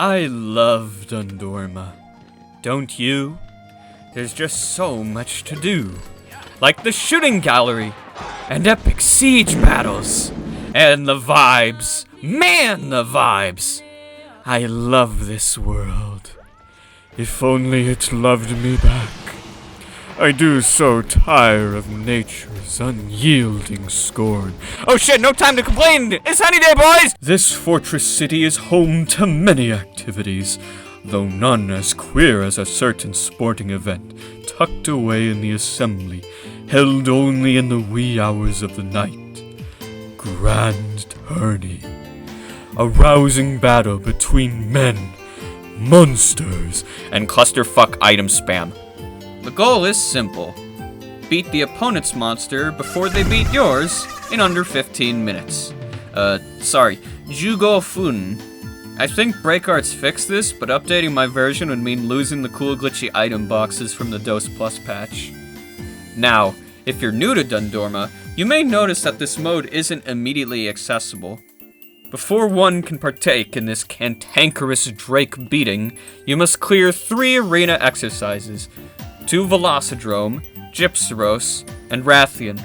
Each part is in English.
I love Dundorma. Don't you? There's just so much to do. Like the shooting gallery, and epic siege battles, and the vibes. Man, the vibes! I love this world. If only it loved me back. I do so tire of nature's unyielding scorn. Oh shit, no time to complain! It's Honey Day, boys! This fortress city is home to many activities, though none as queer as a certain sporting event tucked away in the assembly, held only in the wee hours of the night. Grand Tourney. A rousing battle between men, monsters, and clusterfuck item spam. The goal is simple. Beat the opponent's monster before they beat yours in under 15 minutes. Jugo Fun. I think BreakArts fixed this, but updating my version would mean losing the cool glitchy item boxes from the DOS Plus patch. Now, if you're new to Dundorma, you may notice that this mode isn't immediately accessible. Before one can partake in this cantankerous Drake beating, you must clear 3 arena exercises, 2 Velocidrome, Gypsyros, and Rathian.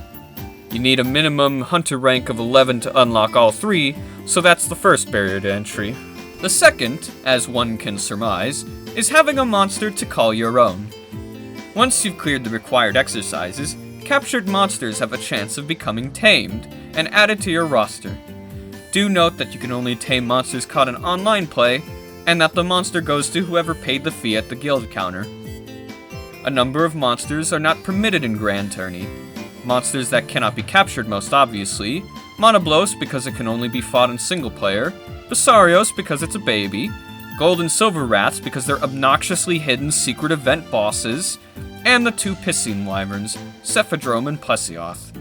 You need a minimum hunter rank of 11 to unlock all 3, so that's the first barrier to entry. The second, as one can surmise, is having a monster to call your own. Once you've cleared the required exercises, captured monsters have a chance of becoming tamed and added to your roster. Do note that you can only tame monsters caught in online play, and that the monster goes to whoever paid the fee at the guild counter. A number of monsters are not permitted in Grand Tourney. Monsters that cannot be captured most obviously, Monoblos because it can only be fought in single player, Basarios because it's a baby, Gold and Silver Rats because they're obnoxiously hidden secret event bosses, and the 2 Piscine Wyverns, Cephadrome and Plesioth.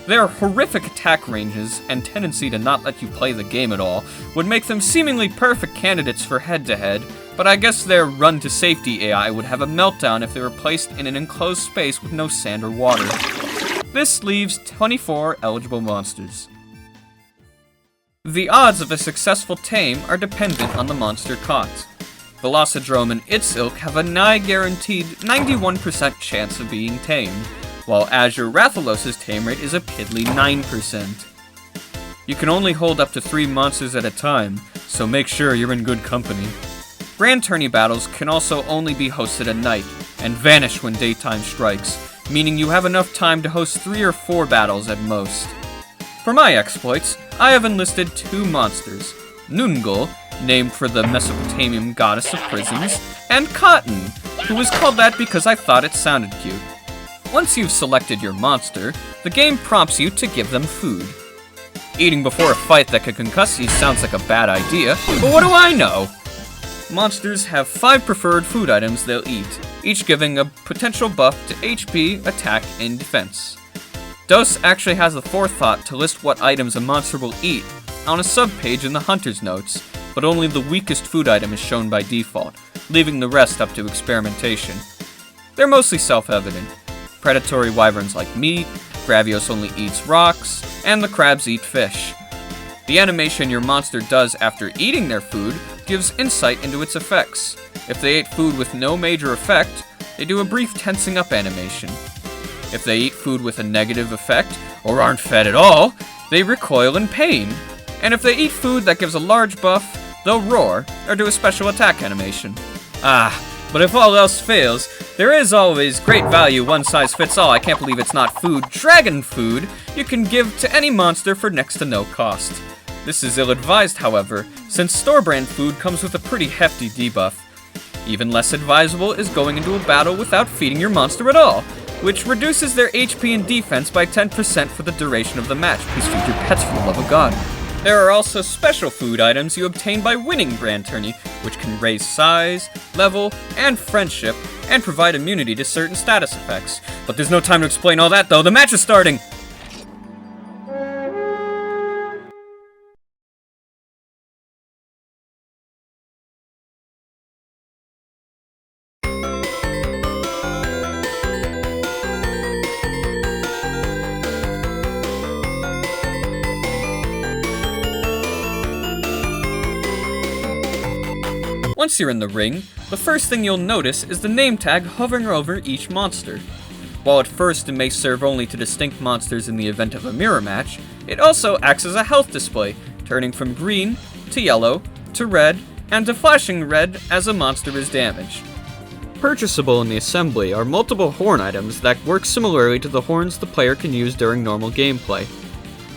Their horrific attack ranges and tendency to not let you play the game at all would make them seemingly perfect candidates for head-to-head, but I guess their run-to-safety AI would have a meltdown if they were placed in an enclosed space with no sand or water. This leaves 24 eligible monsters. The odds of a successful tame are dependent on the monster caught. Velocidrome and its ilk have a nigh-guaranteed 91% chance of being tamed, while Azure Rathalos' tame rate is a piddly 9%. You can only hold up to 3 monsters at a time, so make sure you're in good company. Grand Tourney battles can also only be hosted at night, and vanish when daytime strikes, meaning you have enough time to host 3 or 4 battles at most. For my exploits, I have enlisted 2 monsters, Nungul, named for the Mesopotamian goddess of prisons, and Cotton, who was called that because I thought it sounded cute. Once you've selected your monster, the game prompts you to give them food. Eating before a fight that could concuss you sounds like a bad idea, but what do I know? Monsters have 5 preferred food items they'll eat, each giving a potential buff to HP, attack, and defense. DOS actually has the forethought to list what items a monster will eat on a subpage in the Hunter's Notes, but only the weakest food item is shown by default, leaving the rest up to experimentation. They're mostly self-evident. Predatory wyverns like meat, Gravios only eats rocks, and the crabs eat fish. The animation your monster does after eating their food gives insight into its effects. If they ate food with no major effect, they do a brief tensing up animation. If they eat food with a negative effect, or aren't fed at all, they recoil in pain. And if they eat food that gives a large buff, they'll roar, or do a special attack animation. But if all else fails, there is always great value one-size-fits-all, I can't believe it's not food, dragon food, you can give to any monster for next to no cost. This is ill-advised, however, since store-brand food comes with a pretty hefty debuff. Even less advisable is going into a battle without feeding your monster at all, which reduces their HP and defense by 10% for the duration of the match. Please feed your pets for the love of God. There are also special food items you obtain by winning Grand Tourney, which can raise size, level, and friendship, and provide immunity to certain status effects. But there's no time to explain all that though, the match is starting! Once you're in the ring, the first thing you'll notice is the name tag hovering over each monster. While at first it may serve only to distinct monsters in the event of a mirror match, it also acts as a health display, turning from green to yellow to red and to flashing red as a monster is damaged. Purchasable in the assembly are multiple horn items that work similarly to the horns the player can use during normal gameplay.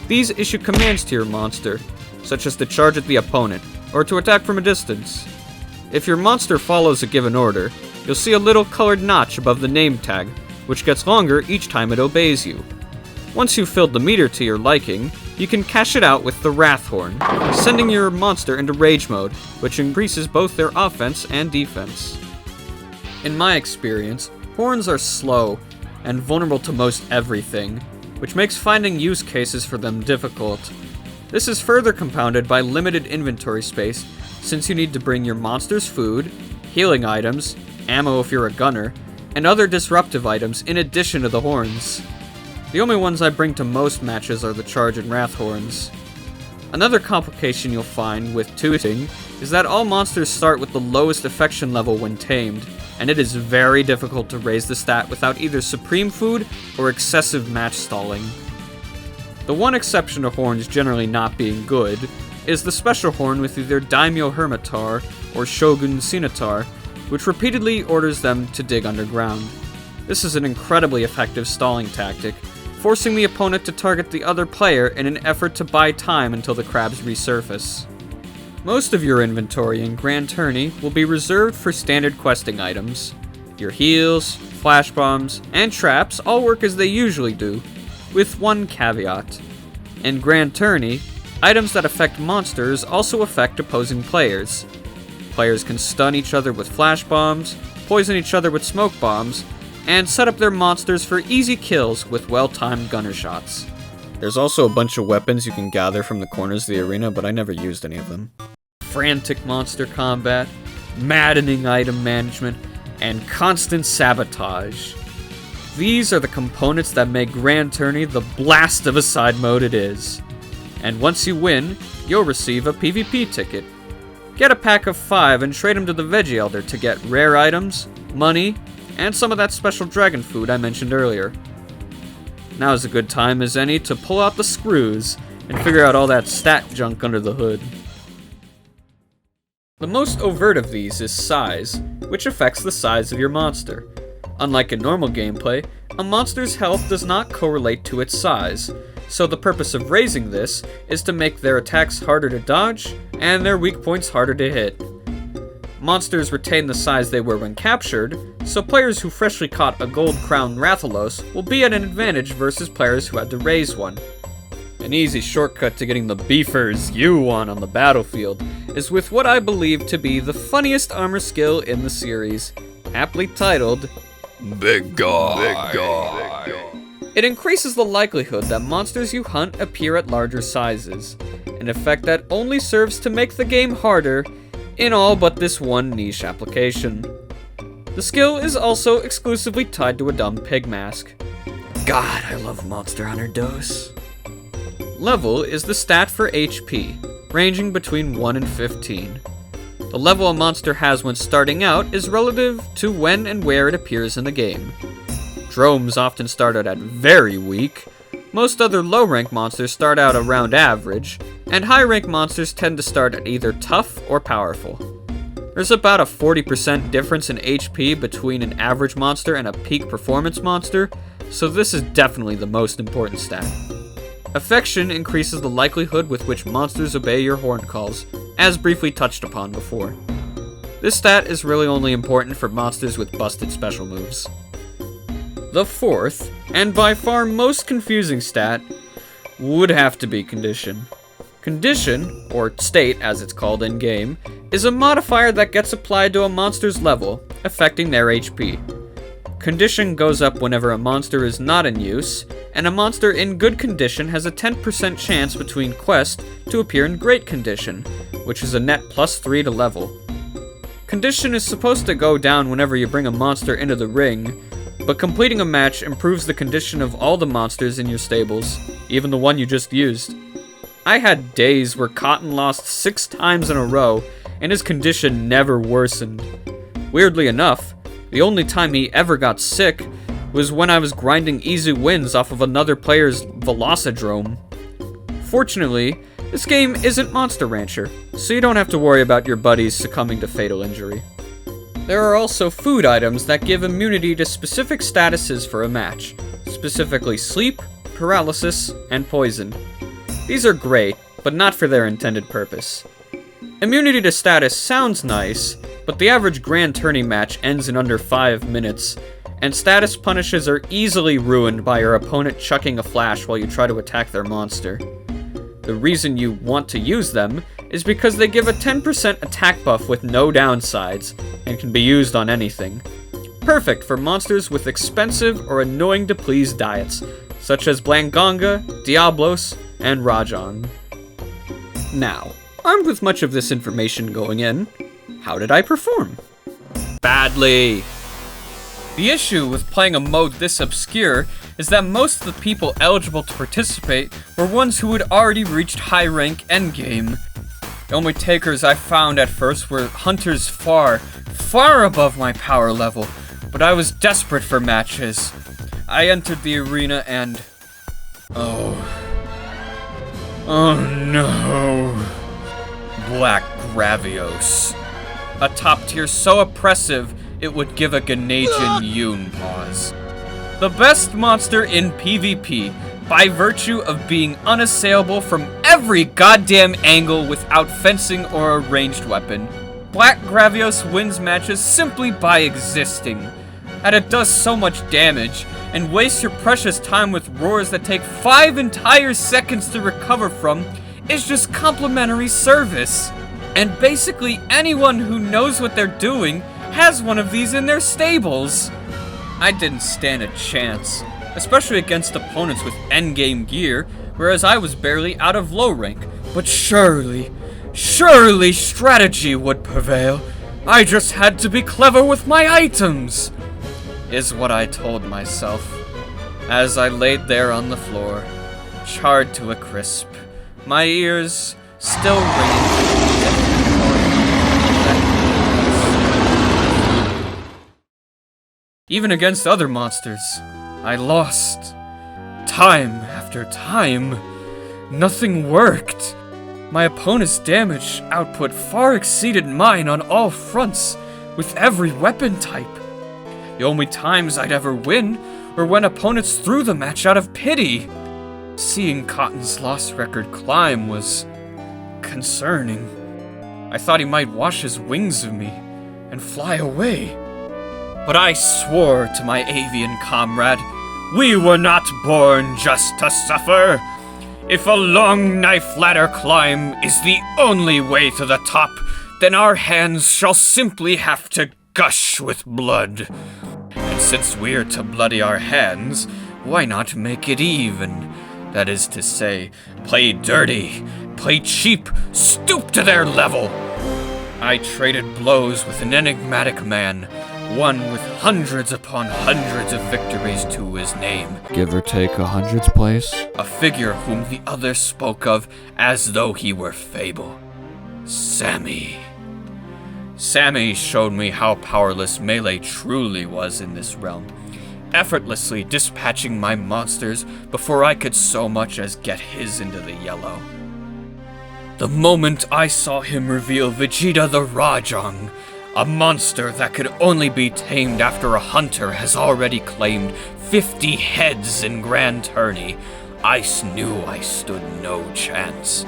These issue commands to your monster, such as to charge at the opponent, or to attack from a distance. If your monster follows a given order, you'll see a little colored notch above the name tag, which gets longer each time it obeys you. Once you've filled the meter to your liking, you can cash it out with the Wrath Horn, sending your monster into rage mode, which increases both their offense and defense. In my experience, horns are slow and vulnerable to most everything, which makes finding use cases for them difficult. This is further compounded by limited inventory space, since you need to bring your monster's food, healing items, ammo if you're a gunner, and other disruptive items in addition to the horns. The only ones I bring to most matches are the Charge and Wrath Horns. Another complication you'll find with tooting is that all monsters start with the lowest affection level when tamed, and it is very difficult to raise the stat without either supreme food or excessive match stalling. The one exception to horns generally not being good is the special horn with either Daimyo Hermitar or Shogun Sinatar, which repeatedly orders them to dig underground. This is an incredibly effective stalling tactic, forcing the opponent to target the other player in an effort to buy time until the crabs resurface. Most of your inventory in Grand Tourney will be reserved for standard questing items. Your heals, flash bombs, and traps all work as they usually do, with one caveat. In Grand Tourney, items that affect monsters also affect opposing players. Players can stun each other with flash bombs, poison each other with smoke bombs, and set up their monsters for easy kills with well-timed gunner shots. There's also a bunch of weapons you can gather from the corners of the arena, but I never used any of them. Frantic monster combat, maddening item management, and constant sabotage. These are the components that make Grand Tourney the blast of a side mode it is. And once you win, you'll receive a PvP ticket. Get a pack of 5 and trade them to the Veggie Elder to get rare items, money, and some of that special dragon food I mentioned earlier. Now is a good time as any to pull out the screws and figure out all that stat junk under the hood. The most overt of these is size, which affects the size of your monster. Unlike in normal gameplay, a monster's health does not correlate to its size, so the purpose of raising this is to make their attacks harder to dodge and their weak points harder to hit. Monsters retain the size they were when captured, so players who freshly caught a gold crown Rathalos will be at an advantage versus players who had to raise one. An easy shortcut to getting the beefers you want on the battlefield is with what I believe to be the funniest armor skill in the series, aptly titled Big Guy. It increases the likelihood that monsters you hunt appear at larger sizes, an effect that only serves to make the game harder in all but this one niche application. The skill is also exclusively tied to a dumb pig mask. God, I love Monster Hunter DOS. Level is the stat for HP, ranging between 1 and 15. The level a monster has when starting out is relative to when and where it appears in the game. Dromes often start out at very weak, most other low-rank monsters start out around average, and high-rank monsters tend to start at either tough or powerful. There's about a 40% difference in HP between an average monster and a peak performance monster, so this is definitely the most important stat. Affection increases the likelihood with which monsters obey your horn calls, as briefly touched upon before. This stat is really only important for monsters with busted special moves. The fourth, and by far most confusing stat, would have to be Condition. Condition, or State as it's called in-game, is a modifier that gets applied to a monster's level, affecting their HP. Condition goes up whenever a monster is not in use, and a monster in good condition has a 10% chance between quests to appear in great condition, which is a net +3 to level. Condition is supposed to go down whenever you bring a monster into the ring, but completing a match improves the condition of all the monsters in your stables, even the one you just used. I had days where Cotton lost 6 times in a row, and his condition never worsened. Weirdly enough, the only time he ever got sick was when I was grinding easy wins off of another player's Velocidrome. Fortunately, this game isn't Monster Rancher, so you don't have to worry about your buddies succumbing to fatal injury. There are also food items that give immunity to specific statuses for a match, specifically sleep, paralysis, and poison. These are great, but not for their intended purpose. Immunity to status sounds nice, but the average Grand Tourney match ends in under 5 minutes, and status punishes are easily ruined by your opponent chucking a flash while you try to attack their monster. The reason you want to use them is because they give a 10% attack buff with no downsides, and can be used on anything. Perfect for monsters with expensive or annoying to please diets, such as Black Diabloss and Rajang. Now, armed with much of this information going in, how did I perform? Badly. The issue with playing a mode this obscure is that most of the people eligible to participate were ones who had already reached high rank endgame. The only takers I found at first were hunters far above my power level, but I was desperate for matches. I entered the arena and... Oh no. Black Diabloss. A top tier so oppressive, it would give a Ghanaian Yoon pause. The best monster in PvP, by virtue of being unassailable from every goddamn angle without fencing or a ranged weapon. Black Diabloss wins matches simply by existing. And it does so much damage, and wastes your precious time with roars that take 5 entire seconds to recover from, is just complimentary service. And basically anyone who knows what they're doing has one of these in their stables. I didn't stand a chance, especially against opponents with endgame gear, whereas I was barely out of low rank. But surely strategy would prevail. I just had to be clever with my items, is what I told myself, as I laid there on the floor, charred to a crisp, my ears still ringing. Even against other monsters, I lost. Time after time, nothing worked. My opponent's damage output far exceeded mine on all fronts, with every weapon type. The only times I'd ever win were when opponents threw the match out of pity. Seeing Cotton's loss record climb was concerning. I thought he might wash his wings of me and fly away. But I swore to my avian comrade, we were not born just to suffer. If a long knife ladder climb is the only way to the top, then our hands shall simply have to gush with blood. And since we're to bloody our hands, why not make it even? That is to say, play dirty, play cheap, stoop to their level. I traded blows with an enigmatic man, one with hundreds upon hundreds of victories to his name. Give or take a hundreds place? A figure whom the others spoke of as though he were fable. Sammy. Sammy showed me how powerless melee truly was in this realm, effortlessly dispatching my monsters before I could so much as get his into the yellow. The moment I saw him reveal Vegeta the Rajang, a monster that could only be tamed after a hunter has already claimed 50 heads in Grand Tourney, I knew I stood no chance.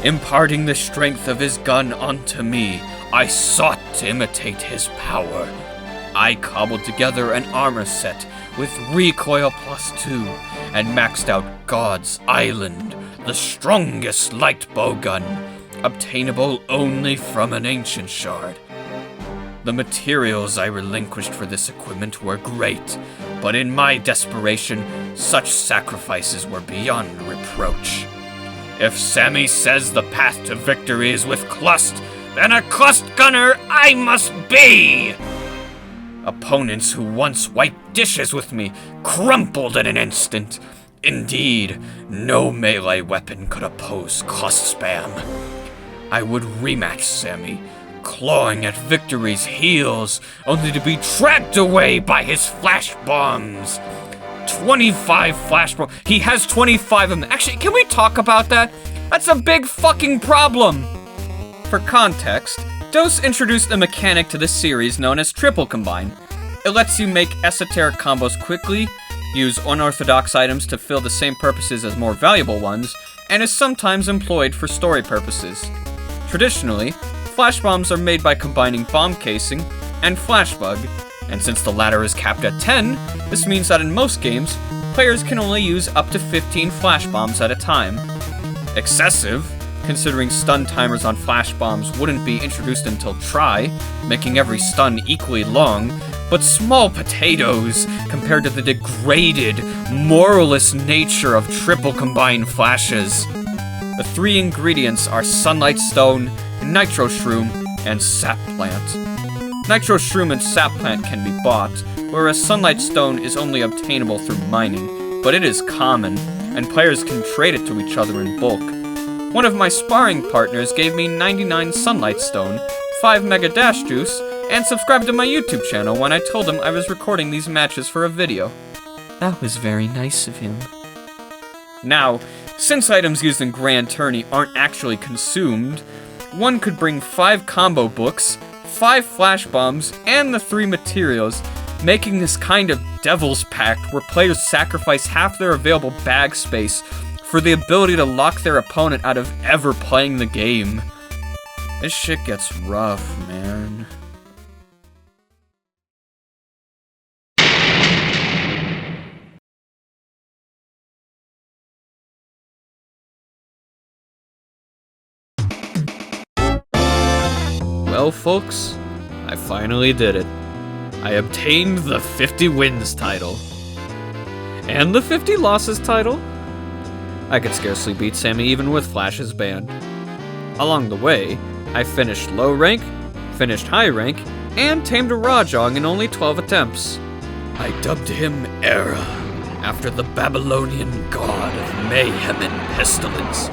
Imparting the strength of his gun onto me, I sought to imitate his power. I cobbled together an armor set with recoil +2 and maxed out God's Island, the strongest light bow gun, obtainable only from an ancient shard. The materials I relinquished for this equipment were great, but in my desperation, such sacrifices were beyond reproach. If Sammy says the path to victory is with Clust, then a Clust gunner I must be! Opponents who once wiped dishes with me crumpled in an instant. Indeed, no melee weapon could oppose Clust spam. I would rematch Sammy, clawing at victory's heels, only to be tracked away by his flash bombs. 25 flash bombs. He has 25 of them. Actually, can we talk about that? That's a big fucking problem. For context, DOS introduced a mechanic to the series known as Triple Combine. It lets you make esoteric combos quickly, use unorthodox items to fill the same purposes as more valuable ones, and is sometimes employed for story purposes. Traditionally, flash bombs are made by combining bomb casing and flashbug, and since the latter is capped at 10, this means that in most games, players can only use up to 15 flash bombs at a time. Excessive, considering stun timers on flash bombs wouldn't be introduced until try, making every stun equally long, but small potatoes compared to the degraded, moralless nature of triple combined flashes. The 3 ingredients are Sunlight Stone, Nitro Shroom, and Sap Plant. Nitro Shroom and Sap Plant can be bought, whereas Sunlight Stone is only obtainable through mining, but it is common, and players can trade it to each other in bulk. One of my sparring partners gave me 99 Sunlight Stone, 5 Mega Dash Juice, and subscribed to my YouTube channel when I told him I was recording these matches for a video. That was very nice of him. Now, since items used in Grand Tourney aren't actually consumed, one could bring 5 combo books, 5 flash bombs, and the 3 materials, making this kind of devil's pact where players sacrifice half their available bag space for the ability to lock their opponent out of ever playing the game. This shit gets rough, man. Well, folks, I finally did it. I obtained the 50 wins title. And the 50 losses title. I could scarcely beat Sammy even with Flash's band. Along the way, I finished low rank, finished high rank, and tamed a Rajang in only 12 attempts. I dubbed him Era, after the Babylonian god of mayhem and pestilence,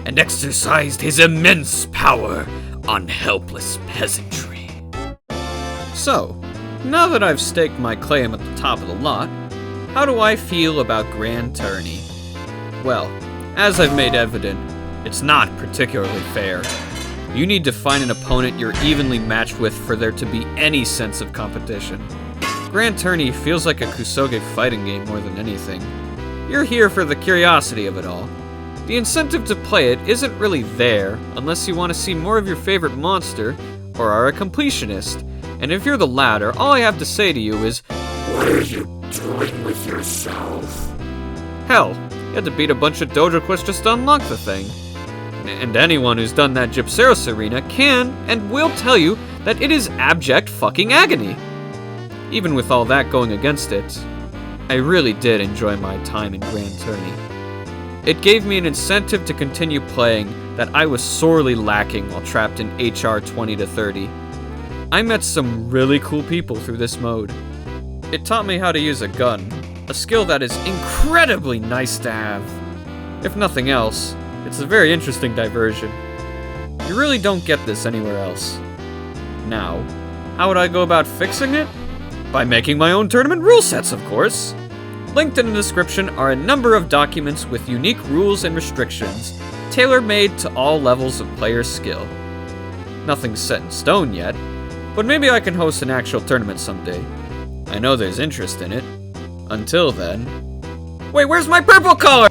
and exercised his immense power on helpless peasantry. So, now that I've staked my claim at the top of the lot, how do I feel about Grand Tourney? Well, as I've made evident, it's not particularly fair. You need to find an opponent you're evenly matched with for there to be any sense of competition. Grand Tourney feels like a Kusoge fighting game more than anything. You're here for the curiosity of it all. The incentive to play it isn't really there unless you want to see more of your favorite monster or are a completionist. And if you're the latter, all I have to say to you is, what are you doing with yourself? Hell, you had to beat a bunch of dojo quests just to unlock the thing. And anyone who's done that Gypceros arena can and will tell you that it is abject fucking agony. Even with all that going against it, I really did enjoy my time in Grand Tourney. It gave me an incentive to continue playing that I was sorely lacking while trapped in HR 20 to 30. I met some really cool people through this mode. It taught me how to use a gun, a skill that is incredibly nice to have. If nothing else, it's a very interesting diversion. You really don't get this anywhere else. Now, how would I go about fixing it? By making my own tournament rule sets, of course. Linked in the description are a number of documents with unique rules and restrictions, tailor-made to all levels of player skill. Nothing's set in stone yet, but maybe I can host an actual tournament someday. I know there's interest in it. Until then... Wait, where's my purple collar?